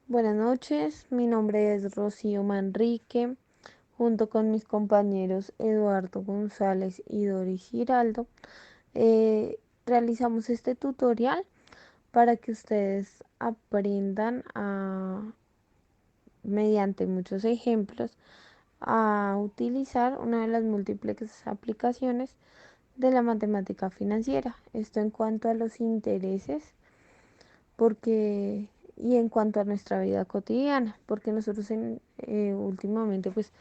Buenas noches, mi nombre es Rocío Manrique. Junto con mis compañeros Eduardo González y Doris Giraldo, realizamos este tutorial para que ustedes aprendan mediante muchos ejemplos, a utilizar una de las múltiples aplicaciones de la matemática financiera. Esto en cuanto a los intereses, porque y en cuanto a nuestra vida cotidiana, porque nosotros últimamente pues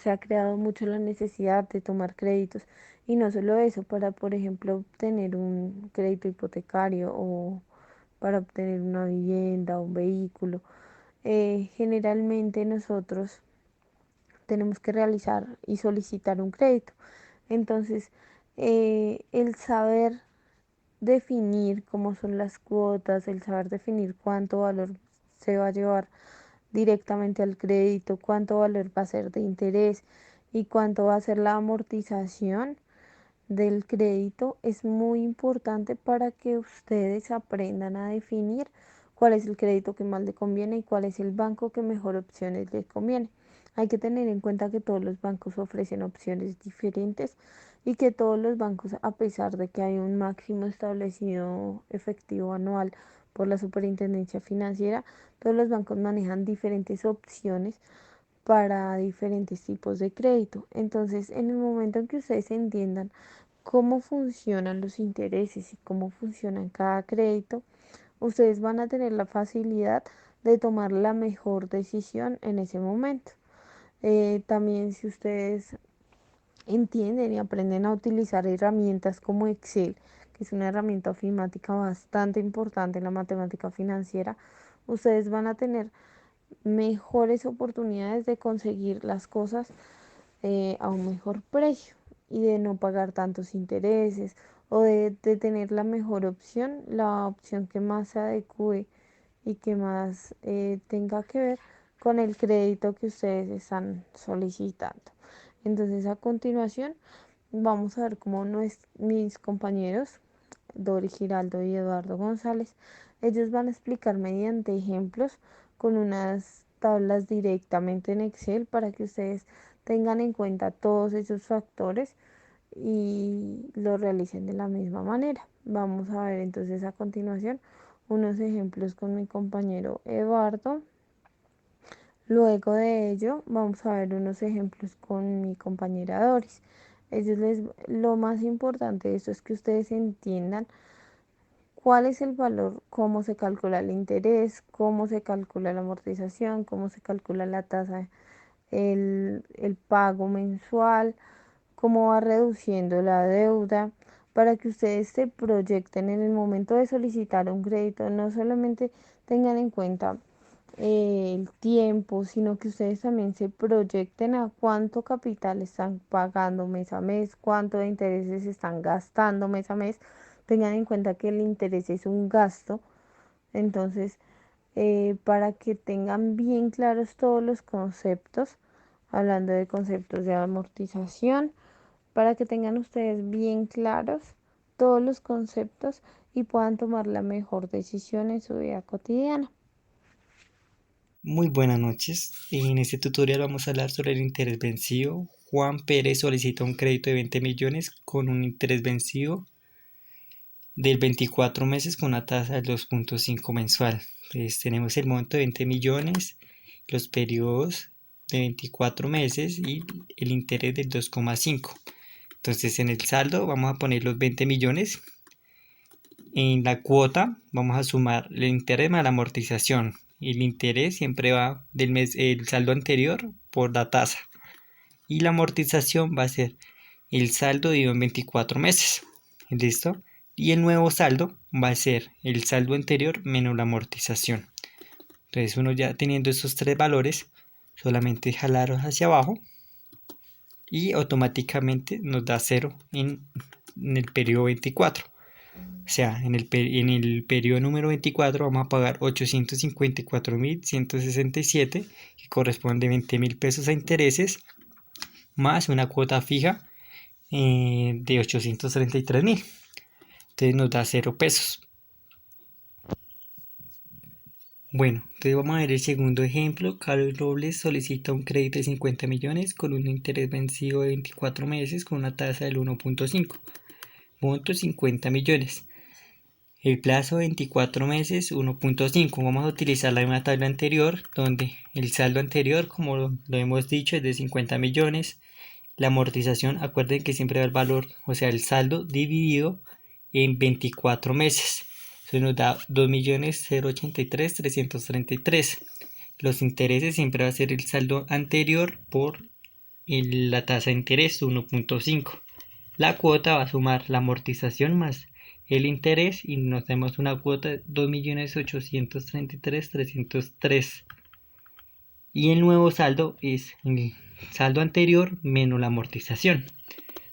se ha creado mucho la necesidad de tomar créditos, y no solo eso, para por ejemplo obtener un crédito hipotecario o para obtener una vivienda o un vehículo. Generalmente nosotros tenemos que realizar y solicitar un crédito. Entonces, el saber definir cómo son las cuotas, el saber definir cuánto valor se va a llevar directamente al crédito, cuánto valor va a ser de interés y cuánto va a ser la amortización del crédito, es muy importante para que ustedes aprendan a definir cuál es el crédito que más le conviene y cuál es el banco que mejor opciones le conviene. Hay que tener en cuenta que todos los bancos ofrecen opciones diferentes y que todos los bancos, a pesar de que hay un máximo establecido efectivo anual por la Superintendencia Financiera, todos los bancos manejan diferentes opciones para diferentes tipos de crédito. Entonces, en el momento en que ustedes entiendan cómo funcionan los intereses y cómo funciona cada crédito, ustedes van a tener la facilidad de tomar la mejor decisión en ese momento. También, si ustedes entienden y aprenden a utilizar herramientas como Excel, que es una herramienta ofimática bastante importante en la matemática financiera, ustedes van a tener mejores oportunidades de conseguir las cosas a un mejor precio y de no pagar tantos intereses, o de tener la mejor opción, la opción que más se adecue y que más tenga que ver con el crédito que ustedes están solicitando. Entonces, a continuación vamos a ver cómo mis compañeros Dori Giraldo y Eduardo González, ellos van a explicar mediante ejemplos con unas tablas directamente en Excel para que ustedes tengan en cuenta todos esos factores y lo realicen de la misma manera. Vamos a ver entonces a continuación unos ejemplos con mi compañero Eduardo. Luego de ello vamos a ver unos ejemplos con mi compañera Doris. Lo más importante de esto es que ustedes entiendan cuál es el valor, cómo se calcula el interés, cómo se calcula la amortización, cómo se calcula la tasa, el pago mensual, cómo va reduciendo la deuda, para que ustedes se proyecten en el momento de solicitar un crédito. No solamente tengan en cuenta el tiempo, sino que ustedes también se proyecten a cuánto capital están pagando mes a mes, cuánto de intereses están gastando mes a mes. Tengan en cuenta que el interés es un gasto. Entonces, para que tengan bien claros todos los conceptos, hablando de conceptos de amortización, para que tengan ustedes bien claros todos los conceptos y puedan tomar la mejor decisión en su vida cotidiana. Muy buenas noches. En este tutorial vamos a hablar sobre el interés vencido. Juan Pérez solicita un crédito de 20 millones con un interés vencido del 24 meses con una tasa del 2.5 mensual. Entonces tenemos el monto de 20 millones, los periodos de 24 meses y el interés del 2,5. Entonces en el saldo vamos a poner los 20 millones. En la cuota vamos a sumar el interés más la amortización. Y el interés siempre va del mes, el saldo anterior por la tasa. Y la amortización va a ser el saldo dividido en 24 meses. ¿Listo? Y el nuevo saldo va a ser el saldo anterior menos la amortización. Entonces uno ya teniendo esos tres valores, solamente jalarlos hacia abajo y automáticamente nos da 0 en el periodo 24. O sea, en el periodo número 24 vamos a pagar 854.167, que corresponde a 20.000 pesos a intereses, más una cuota fija de 833.000. Entonces nos da 0 pesos. Bueno, entonces vamos a ver el segundo ejemplo. Carlos Robles solicita un crédito de 50 millones con un interés vencido de 24 meses con una tasa del 1.5. Monto 50 millones. El plazo 24 meses 1.5. Vamos a utilizar la misma tabla anterior donde el saldo anterior, como lo hemos dicho, es de 50 millones. La amortización, acuerden que siempre va el valor, o sea, el saldo dividido en 24 meses. Eso nos da 2.083.333. Los intereses siempre va a ser el saldo anterior por la tasa de interés 1.5. La cuota va a sumar la amortización más el interés y nos damos una cuota de 2.833.303. Y el nuevo saldo es el saldo anterior menos la amortización.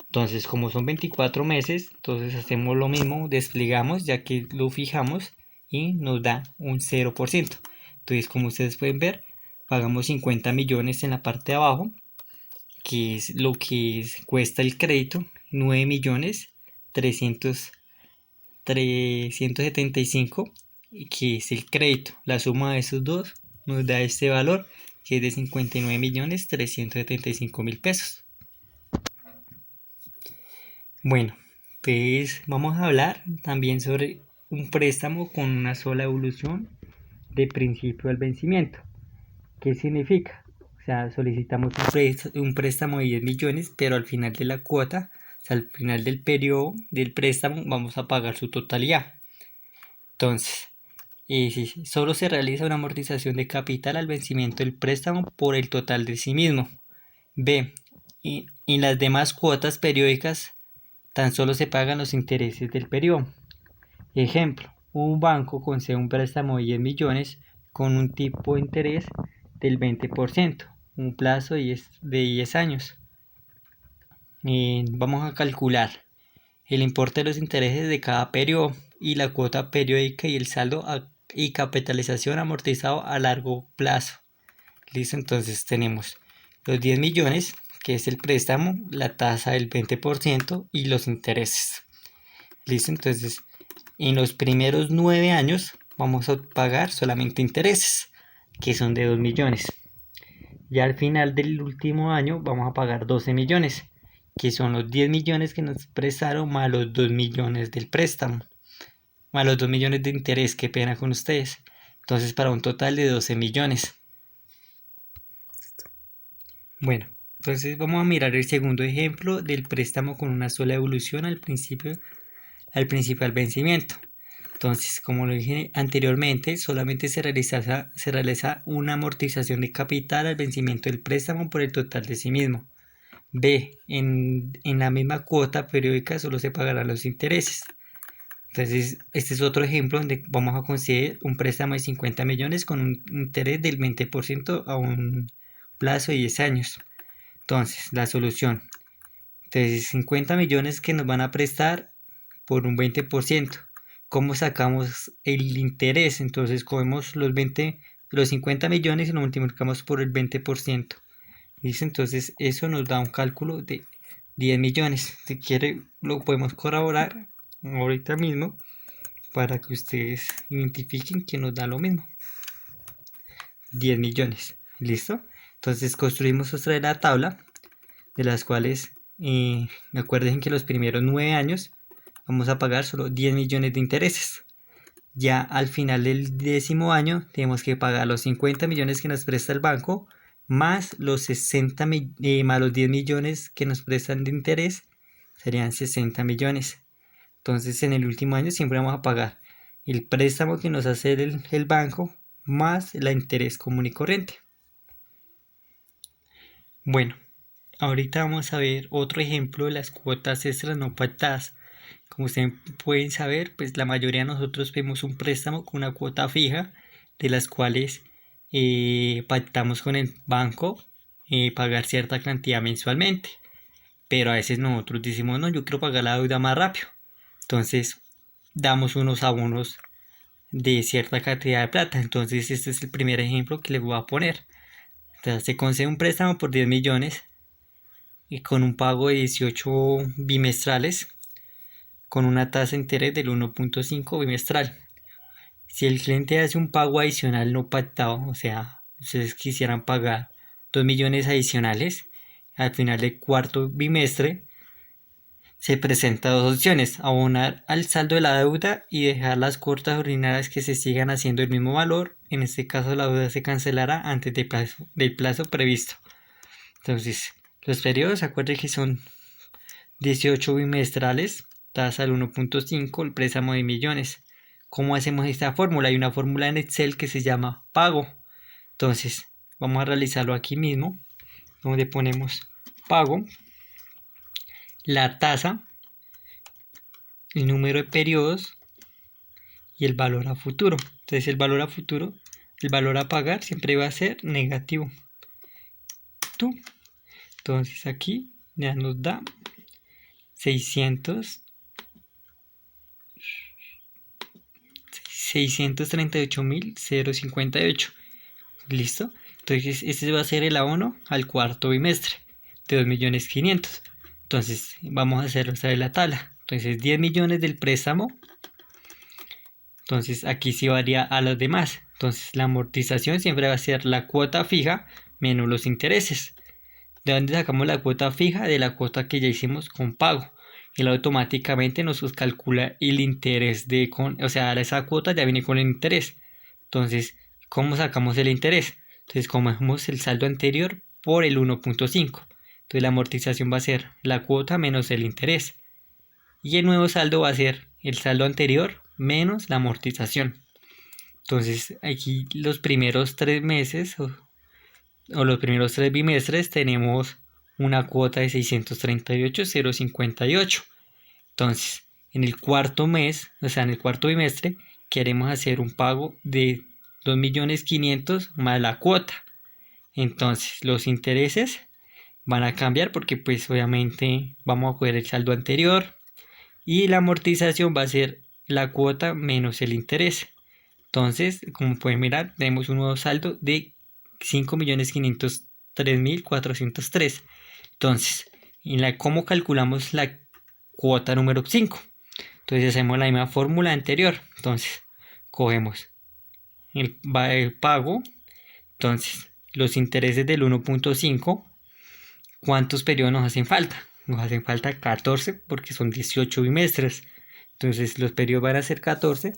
Entonces, como son 24 meses, entonces hacemos lo mismo, desplegamos ya que lo fijamos y nos da un 0%. Entonces, como ustedes pueden ver, pagamos 50 millones en la parte de abajo, que es lo que cuesta el crédito, 9 millones 375, que es el crédito. La suma de esos dos nos da este valor, que es de 59 millones 375 mil pesos. Bueno, pues vamos a hablar también sobre un préstamo con una sola evolución de principio al vencimiento. ¿Qué significa? O sea, solicitamos un préstamo de 10 millones, pero al final de la cuota, o sea, al final del periodo del préstamo, vamos a pagar su totalidad. Entonces, si solo se realiza una amortización de capital al vencimiento del préstamo por el total de sí mismo. B. Y las demás cuotas periódicas tan solo se pagan los intereses del periodo. Ejemplo, un banco concede un préstamo de 10 millones con un tipo de interés del 20%, un plazo de 10 años. Vamos a calcular el importe de los intereses de cada periodo y la cuota periódica y el saldo y capitalización amortizado a largo plazo. Listo, entonces tenemos los 10 millones, que es el préstamo, la tasa del 20% y los intereses. Listo, entonces en los primeros 9 años vamos a pagar solamente intereses, que son de 2 millones. Ya al final del último año vamos a pagar 12 millones, que son los 10 millones que nos prestaron más los 2 millones del préstamo, más los 2 millones de interés, qué pena con ustedes. Entonces para un total de 12 millones. Bueno, entonces vamos a mirar el segundo ejemplo del préstamo con una sola evolución al principio al vencimiento. Entonces, como lo dije anteriormente, solamente se realiza una amortización de capital al vencimiento del préstamo por el total de sí mismo. B. En la misma cuota periódica solo se pagarán los intereses. Entonces, este es otro ejemplo donde vamos a conseguir un préstamo de 50 millones con un interés del 20% a un plazo de 10 años. Entonces, la solución. Entonces, 50 millones que nos van a prestar por un 20%. ¿Cómo sacamos el interés? Entonces, cogemos los 50 millones y lo multiplicamos por el 20%. ¿Listo? Entonces, eso nos da un cálculo de 10 millones. Si quiere, lo podemos corroborar ahorita mismo para que ustedes identifiquen que nos da lo mismo. 10 millones. ¿Listo? Entonces, construimos otra de la tabla, de las cuales, acuérdense que los primeros 9 años vamos a pagar solo 10 millones de intereses. Ya al final del 10.º año tenemos que pagar los 50 millones que nos presta el banco más los 60 más los 10 millones que nos prestan de interés, serían 60 millones. Entonces en el último año siempre vamos a pagar el préstamo que nos hace el banco más el interés común y corriente. Bueno, ahorita vamos a ver otro ejemplo de las cuotas extras no pactadas. Como ustedes pueden saber, pues la mayoría de nosotros vemos un préstamo con una cuota fija, de las cuales pactamos con el banco pagar cierta cantidad mensualmente. Pero a veces nosotros decimos, no, yo quiero pagar la deuda más rápido. Entonces damos unos abonos de cierta cantidad de plata. Entonces este es el primer ejemplo que les voy a poner. Entonces se concede un préstamo por 10 millones y con un pago de 18 bimestrales con una tasa de interés del 1.5 bimestral. Si el cliente hace un pago adicional no pactado, o sea, ustedes quisieran pagar 2 millones adicionales, al final del cuarto bimestre se presentan dos opciones: abonar al saldo de la deuda y dejar las cuotas ordinarias que se sigan haciendo el mismo valor. En este caso la deuda se cancelará antes del plazo previsto. Entonces, los periodos, acuérdense que son 18 bimestrales, tasa al 1.5, el préstamo de millones. ¿Cómo hacemos esta fórmula? Hay una fórmula en Excel que se llama pago. Entonces, vamos a realizarlo aquí mismo, donde ponemos pago, la tasa, el número de periodos y el valor a futuro. Entonces, el valor a futuro, el valor a pagar siempre va a ser negativo. Entonces, aquí ya nos da 638.058. ¿Listo? Entonces, este va a ser el abono al cuarto bimestre de 2.500.000. Entonces, vamos a hacer otra vez la tabla. Entonces, 10 millones del préstamo. Entonces, aquí sí varía a los demás. Entonces, la amortización siempre va a ser la cuota fija menos los intereses. ¿De dónde sacamos la cuota fija? De la cuota que ya hicimos con pago. Él automáticamente nos calcula el interés o sea, esa cuota ya viene con el interés. Entonces, ¿cómo sacamos el interés? Entonces, comemos el saldo anterior por el 1.5. Entonces, la amortización va a ser la cuota menos el interés. Y el nuevo saldo va a ser el saldo anterior menos la amortización. Entonces, aquí los primeros 3 meses o los primeros 3 bimestres tenemos una cuota de 638.058. Entonces, en el cuarto mes, o sea, en el cuarto bimestre, queremos hacer un pago de 2.500.000 más la cuota. Entonces, los intereses van a cambiar porque pues obviamente vamos a coger el saldo anterior y la amortización va a ser la cuota menos el interés. Entonces, como pueden mirar, tenemos un nuevo saldo de 5.503.403. Entonces, ¿cómo calculamos la cuota número 5? Entonces hacemos la misma fórmula anterior. Entonces, cogemos el pago. Entonces, los intereses del 1.5, ¿cuántos periodos nos hacen falta? Nos hacen falta 14 porque son 18 bimestres. Entonces, los periodos van a ser 14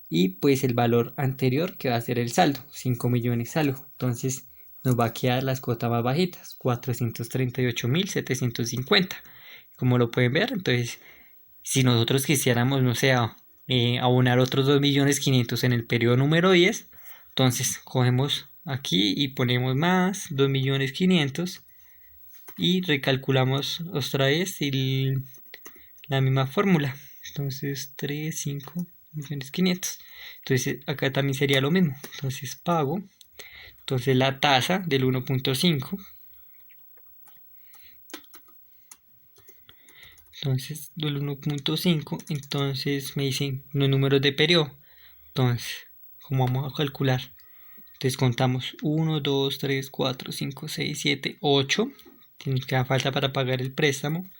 y pues el valor anterior que va a ser el saldo, 5 millones algo. Entonces, nos va a quedar las cuotas más bajitas, 438.750. Como lo pueden ver, entonces, si nosotros quisiéramos, no sé, abonar otros 2.500.000 en el periodo número 10, entonces cogemos aquí y ponemos más 2.500.000 y recalculamos otra vez la misma fórmula. Entonces 3, 5 millones 500. Entonces acá también sería lo mismo. Entonces pago. Entonces la tasa del 1.5. Entonces del 1.5. Entonces me dicen los números de periodo. Entonces, ¿cómo vamos a calcular? Descontamos 1, 2, 3, 4, 5, 6, 7, 8. Tiene que dar falta para pagar el préstamo.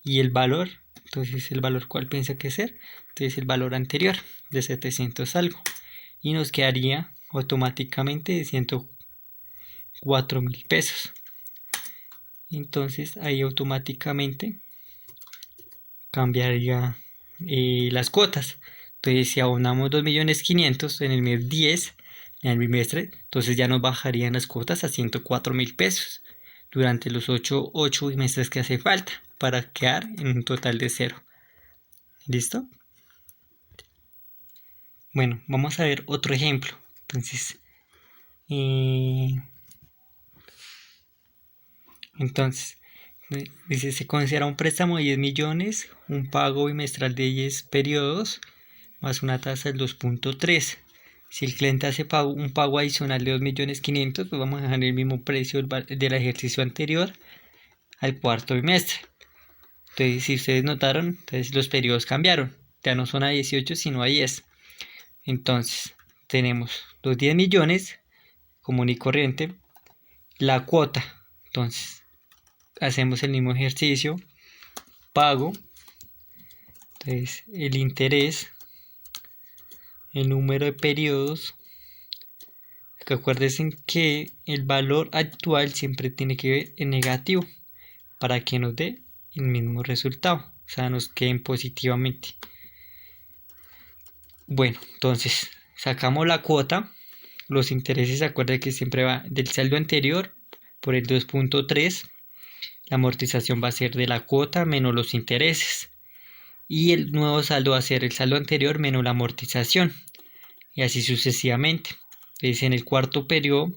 Y el valor, entonces el valor cuál piensa que ser, entonces el valor anterior de 700 algo, y nos quedaría automáticamente de 104.000 pesos. Entonces ahí automáticamente cambiaría las cuotas. Entonces si abonamos 2.500.000 en el mes 10, en el bimestre, entonces ya nos bajarían las cuotas a 104.000 pesos durante los 8 bimestres que hace falta para quedar en un total de 0. ¿Listo? Bueno, vamos a ver otro ejemplo. Entonces, entonces dice, se considera un préstamo de 10 millones, un pago bimestral de 10 periodos, más una tasa del 2.3. Si el cliente hace un pago adicional de 2.500.000, pues vamos a dejar el mismo precio del ejercicio anterior al cuarto bimestre. Entonces, si ustedes notaron, entonces los periodos cambiaron. Ya no son a 18, sino a 10. Entonces, tenemos los 10 millones común y corriente, la cuota. Entonces, hacemos el mismo ejercicio, pago, entonces el interés el número de periodos, que acuérdense que el valor actual siempre tiene que ver en negativo para que nos dé el mismo resultado, o sea, nos queden positivamente. Bueno, entonces sacamos la cuota. Los intereses, acuérdense que siempre va del saldo anterior por el 2.3. La amortización va a ser de la cuota menos los intereses. Y el nuevo saldo va a ser el saldo anterior menos la amortización. Y así sucesivamente. Entonces en el cuarto periodo,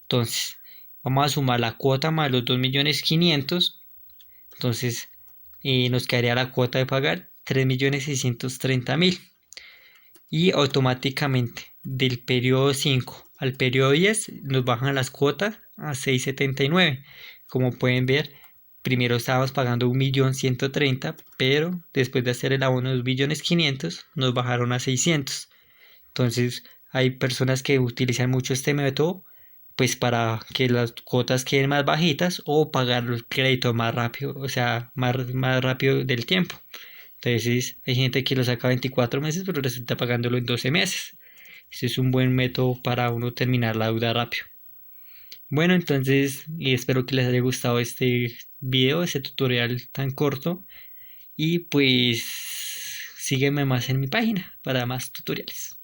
entonces vamos a sumar la cuota más los 2.500.000. Entonces nos quedaría la cuota de pagar 3.630.000. Y automáticamente del periodo 5 al periodo 10 nos bajan las cuotas a 6.79. Como pueden ver, primero estábamos pagando 1.130.000, pero después de hacer el abono de 2.500.000 nos bajaron a 600. Entonces hay personas que utilizan mucho este método pues para que las cuotas queden más bajitas o pagar los créditos más rápido, o sea, más rápido del tiempo. Entonces hay gente que lo saca 24 meses, pero resulta pagándolo en 12 meses. Ese es un buen método para uno terminar la deuda rápido. Bueno, entonces espero que les haya gustado este video, este tutorial tan corto. Y pues sígueme más en mi página para más tutoriales.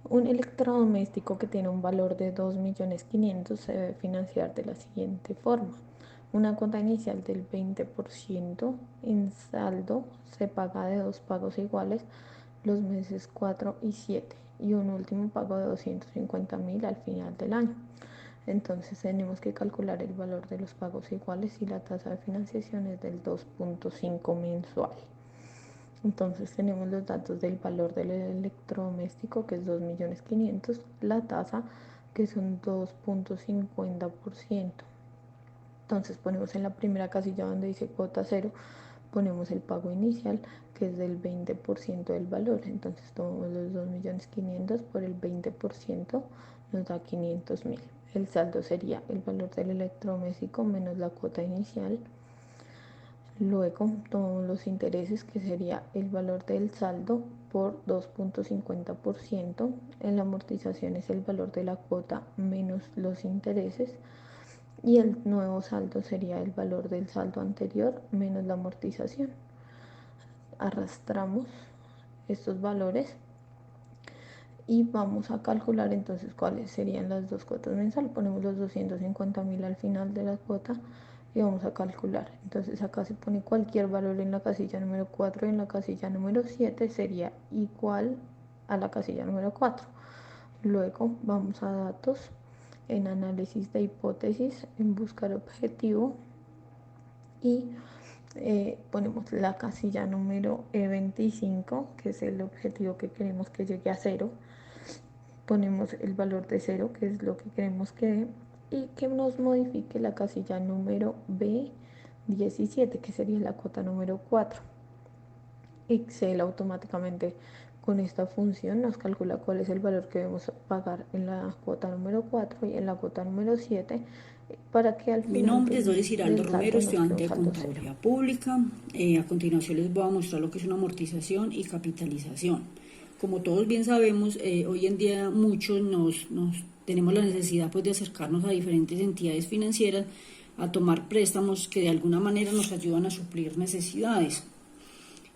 Un electrodoméstico que tiene un valor de 2.500.000 se debe financiar de la siguiente forma. Una cuota inicial del 20% en saldo se paga de dos pagos iguales los meses 4 y 7 y un último pago de 250.000 al final del año. Entonces tenemos que calcular el valor de los pagos iguales y la tasa de financiación es del 2.5 mensual. Entonces tenemos los datos del valor del electrodoméstico que es 2.500.000, la tasa que son 2.50%. Entonces ponemos en la primera casilla donde dice cuota cero, ponemos el pago inicial que es del 20% del valor. Entonces tomamos los 2.500.000 por el 20% nos da 500.000. El saldo sería el valor del electrodoméstico menos la cuota inicial. Luego tomamos los intereses que sería el valor del saldo por 2.50%. En la amortización es el valor de la cuota menos los intereses. Y el nuevo saldo sería el valor del saldo anterior menos la amortización. Arrastramos estos valores y vamos a calcular entonces cuáles serían las dos cuotas mensuales. Ponemos los 250.000 al final de la cuota y vamos a calcular. Entonces acá se pone cualquier valor en la casilla número 4 y en la casilla número 7 sería igual a la casilla número 4. Luego vamos a datos, en análisis de hipótesis, en buscar objetivo y ponemos la casilla número 25, que es el objetivo que queremos que llegue a 0. Ponemos el valor de 0, que es lo que queremos que dé, y que nos modifique la casilla número B17, que sería la cuota número 4. Excel automáticamente con esta función nos calcula cuál es el valor que debemos pagar en la cuota número 4 y en la cuota número 7 para que al Mi final nombre es Doris Giraldo del Romero, saldo nos quede estudiante un de saldo cero. Contaduría Pública. A continuación les voy a mostrar lo que es una amortización y capitalización. Como todos bien sabemos, hoy en día muchos tenemos la necesidad pues, de acercarnos a diferentes entidades financieras a tomar préstamos que de alguna manera nos ayudan a suplir necesidades.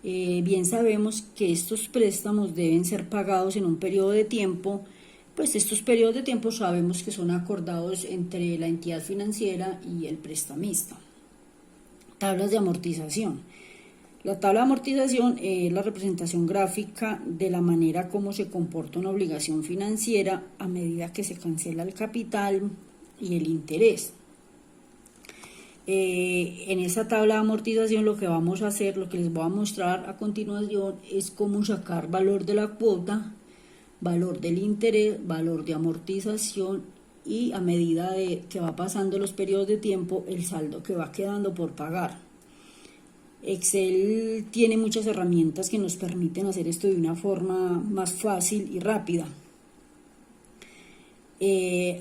Bien sabemos que estos préstamos deben ser pagados en un periodo de tiempo. Pues estos periodos de tiempo sabemos que son acordados entre la entidad financiera y el prestamista. Tablas de amortización. La tabla de amortización es la representación gráfica de la manera como se comporta una obligación financiera a medida que se cancela el capital y el interés. En esa tabla de amortización lo que vamos a hacer, lo que les voy a mostrar a continuación es cómo sacar valor de la cuota, valor del interés, valor de amortización y a medida de que va pasando los periodos de tiempo, el saldo que va quedando por pagar. Excel tiene muchas herramientas que nos permiten hacer esto de una forma más fácil y rápida.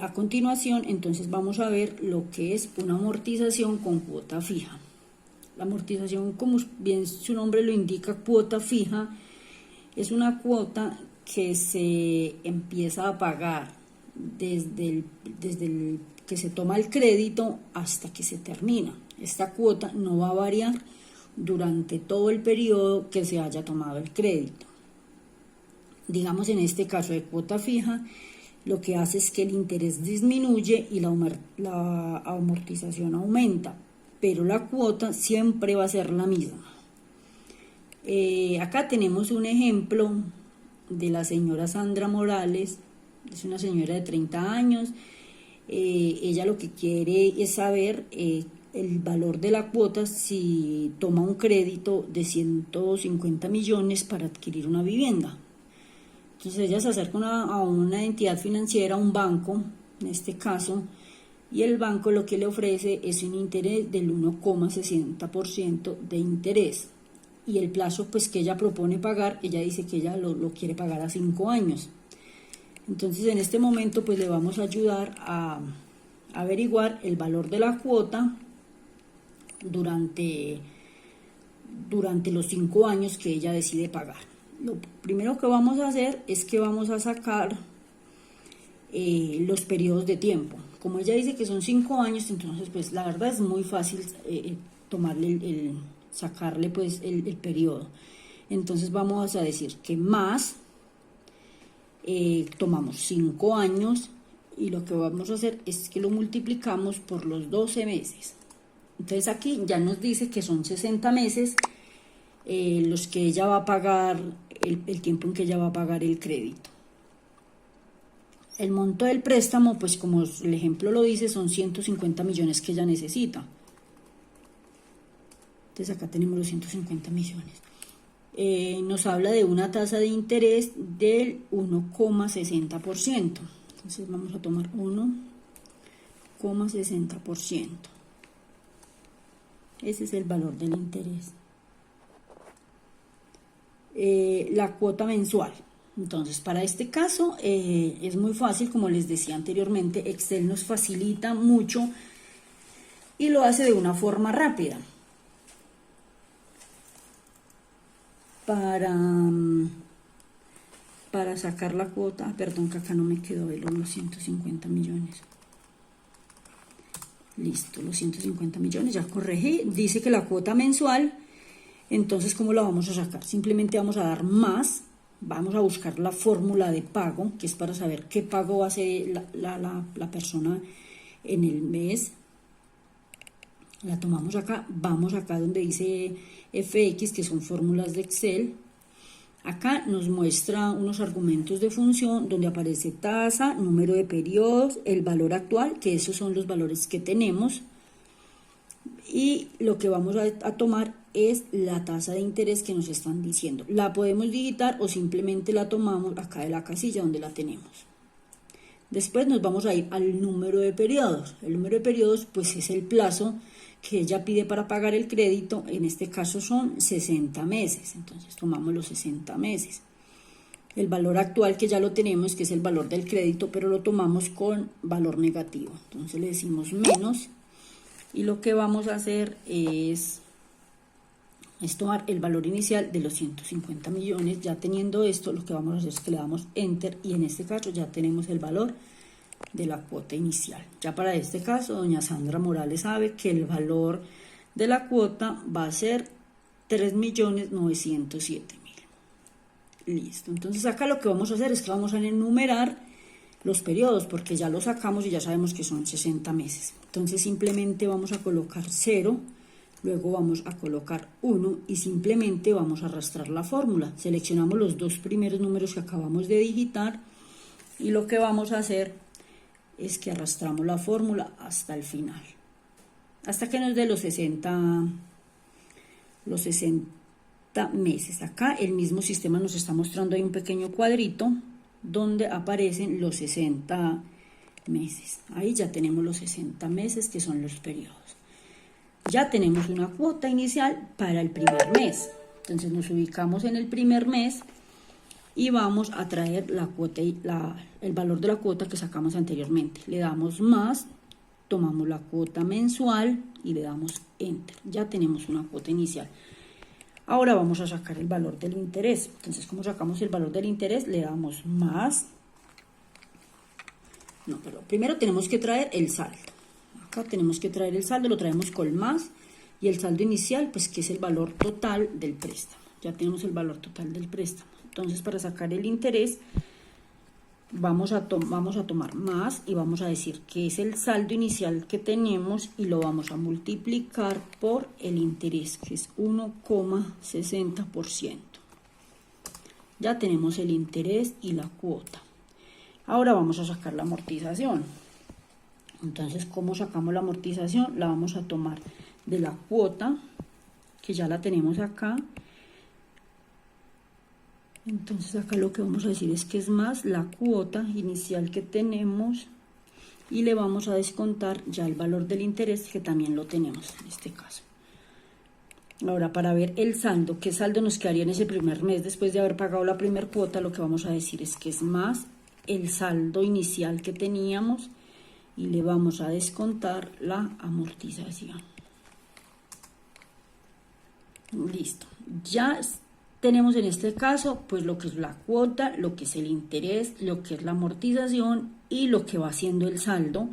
A continuación, entonces vamos a ver lo que es una amortización con cuota fija. La amortización, como bien su nombre lo indica, cuota fija, Es una cuota que se empieza a pagar desde el que se toma el crédito hasta que se termina. Esta cuota no va a variar durante todo el periodo que se haya tomado el crédito. Digamos, en este caso de cuota fija, lo que hace es que el interés disminuye y la amortización aumenta, pero la cuota siempre va a ser la misma. Acá tenemos un ejemplo de la señora Sandra Morales. Es una señora de 30 años. Ella lo que quiere es saber el valor de la cuota si toma un crédito de 150 millones para adquirir una vivienda. Entonces ella se acerca a una entidad financiera, a un banco, en este caso, y el banco lo que le ofrece es un interés del 1,60% de interés. Y el plazo pues que ella propone pagar, ella dice que ella lo quiere pagar a 5 años. Entonces en este momento pues le vamos a ayudar a averiguar el valor de la cuota durante los 5 años que ella decide pagar. Lo primero que vamos a hacer es que vamos a sacar los periodos de tiempo. Como ella dice que son 5 años, entonces pues la verdad es muy fácil tomarle sacarle pues el periodo. Entonces vamos a decir que más, tomamos 5 años y lo que vamos a hacer es que lo multiplicamos por los 12 meses. Entonces aquí ya nos dice que son 60 meses los que ella va a pagar, el tiempo en que ella va a pagar el crédito. El monto del préstamo, pues como el ejemplo lo dice, son 150 millones que ella necesita. Entonces acá tenemos los 150 millones. Nos habla de una tasa de interés del 1,60%. Entonces vamos a tomar 1,60%. Ese es el valor del interés. La cuota mensual. Entonces, para este caso es muy fácil, como les decía anteriormente, Excel nos facilita mucho y lo hace de una forma rápida. Para sacar la cuota, perdón que acá no me quedó los 150 millones. Listo, los 150 millones, ya corregí, dice que la cuota mensual. Entonces, ¿cómo la vamos a sacar? Simplemente vamos a dar más, vamos a buscar la fórmula de pago, que es para saber qué pago va a hacer la persona en el mes. La tomamos acá, vamos acá donde dice FX, que son fórmulas de Excel. Acá nos muestra unos argumentos de función donde aparece tasa, número de periodos, el valor actual, que esos son los valores que tenemos. Y lo que vamos a tomar es la tasa de interés que nos están diciendo. La podemos digitar o simplemente la tomamos acá de la casilla donde la tenemos. Después nos vamos a ir al número de periodos. El número de periodos pues es el plazo que ella pide para pagar el crédito. En este caso son 60 meses. Entonces tomamos los 60 meses. El valor actual que ya lo tenemos, que es el valor del crédito, pero lo tomamos con valor negativo. Entonces le decimos menos. Y lo que vamos a hacer es tomar el valor inicial de los 150 millones. Ya teniendo esto, lo que vamos a hacer es que le damos Enter y en este caso ya tenemos el valor de la cuota inicial. Ya para este caso, doña Sandra Morales sabe que el valor de la cuota va a ser 3.907.000. Listo. Entonces acá lo que vamos a hacer es que vamos a enumerar los periodos, porque ya los sacamos y ya sabemos que son 60 meses. Entonces simplemente vamos a colocar 0, luego vamos a colocar 1 y simplemente vamos a arrastrar la fórmula. Seleccionamos los dos primeros números que acabamos de digitar y lo que vamos a hacer es que arrastramos la fórmula hasta el final, hasta que nos dé los 60 meses. Acá el mismo sistema nos está mostrando ahí un pequeño cuadrito donde aparecen los 60 meses. Ahí ya tenemos los 60 meses que son los periodos. Ya tenemos una cuota inicial para el primer mes. Entonces nos ubicamos en el primer mes y vamos a traer la cuota el valor de la cuota que sacamos anteriormente. Le damos más, tomamos la cuota mensual y le damos Enter. Ya tenemos una cuota inicial. Ahora vamos a sacar el valor del interés. Entonces, ¿cómo sacamos el valor del interés? Le damos más. No, pero primero tenemos que traer el saldo. Acá tenemos que traer el saldo, lo traemos con más. Y el saldo inicial, pues que es el valor total del préstamo. Ya tenemos el valor total del préstamo. Entonces, para sacar el interés, vamos a tomar más y vamos a decir que es el saldo inicial que tenemos y lo vamos a multiplicar por el interés, que es 1,60%. Ya tenemos el interés y la cuota. Ahora vamos a sacar la amortización. Entonces, ¿cómo sacamos la amortización? La vamos a tomar de la cuota, que ya la tenemos acá. Entonces acá lo que vamos a decir es que es más la cuota inicial que tenemos y le vamos a descontar ya el valor del interés, que también lo tenemos en este caso. Ahora, para ver el saldo, ¿qué saldo nos quedaría en ese primer mes después de haber pagado la primera cuota? Lo que vamos a decir es que es más el saldo inicial que teníamos y le vamos a descontar la amortización. Listo, ya tenemos en este caso pues lo que es la cuota, lo que es el interés, lo que es la amortización y lo que va haciendo el saldo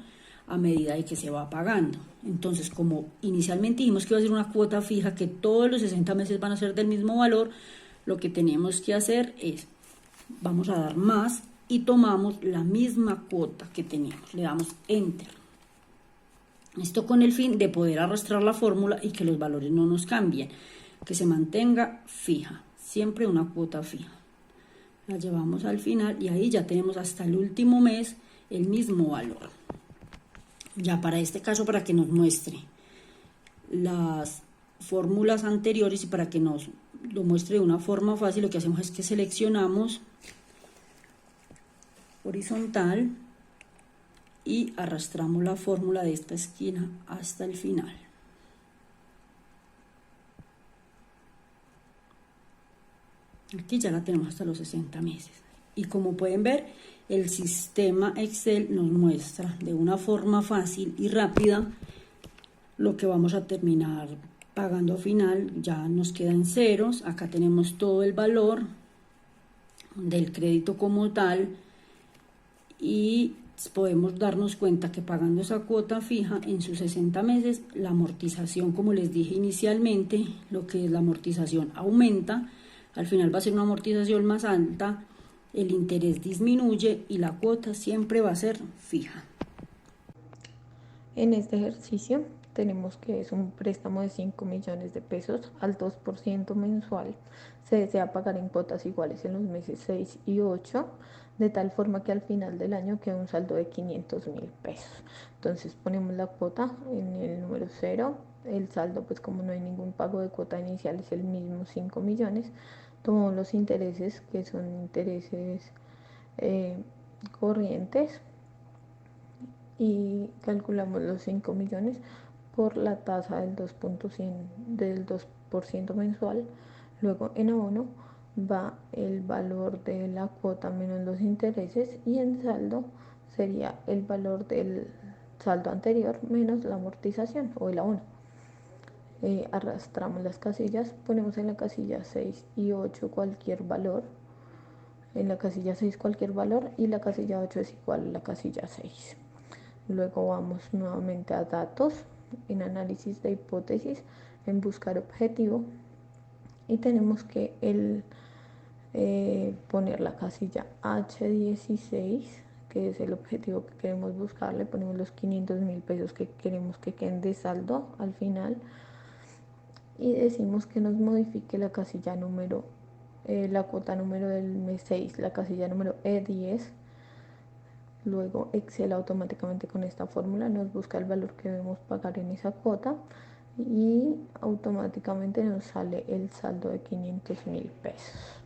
a medida de que se va pagando. Entonces, como inicialmente dijimos que iba a ser una cuota fija, que todos los 60 meses van a ser del mismo valor, lo que tenemos que hacer es, vamos a dar más y tomamos la misma cuota que teníamos, le damos enter. Esto con el fin de poder arrastrar la fórmula y que los valores no nos cambien, que se mantenga fija, siempre una cuota fija. La llevamos al final y ahí ya tenemos hasta el último mes el mismo valor. Ya para este caso, para que nos muestre las fórmulas anteriores y para que nos lo muestre de una forma fácil, lo que hacemos es que seleccionamos horizontal y arrastramos la fórmula de esta esquina hasta el final. Aquí ya la tenemos hasta los 60 meses. Y como pueden ver, el sistema Excel nos muestra de una forma fácil y rápida lo que vamos a terminar pagando al final. Ya nos quedan ceros. Acá tenemos todo el valor del crédito como tal. Y podemos darnos cuenta que pagando esa cuota fija en sus 60 meses, la amortización, como les dije inicialmente, lo que es la amortización aumenta. Al final va a ser una amortización más alta, el interés disminuye y la cuota siempre va a ser fija. En este ejercicio tenemos que es un préstamo de 5 millones de pesos al 2% mensual. Se desea pagar en cuotas iguales en los meses 6 y 8, de tal forma que al final del año quede un saldo de 500.000 pesos. Entonces ponemos la cuota en el número 0. El saldo, pues como no hay ningún pago de cuota inicial, es el mismo 5 millones. Tomamos los intereses, que son intereses corrientes, y calculamos los 5 millones por la tasa del 2% mensual. Luego en abono va el valor de la cuota menos los intereses y en saldo sería el valor del saldo anterior menos la amortización o el abono. Arrastramos las casillas, ponemos en la casilla 6 y 8 cualquier valor, en la casilla 6 cualquier valor y la casilla 8 es igual a la casilla 6. Luego vamos nuevamente a datos, en análisis de hipótesis, en buscar objetivo y tenemos que poner la casilla H16, que es el objetivo que queremos buscar. Le ponemos los 500.000 pesos que queremos que queden de saldo al final y decimos que nos modifique la casilla número, la cuota número del mes 6, la casilla número E10. Luego Excel automáticamente con esta fórmula nos busca el valor que debemos pagar en esa cuota y automáticamente nos sale el saldo de 500.000 pesos.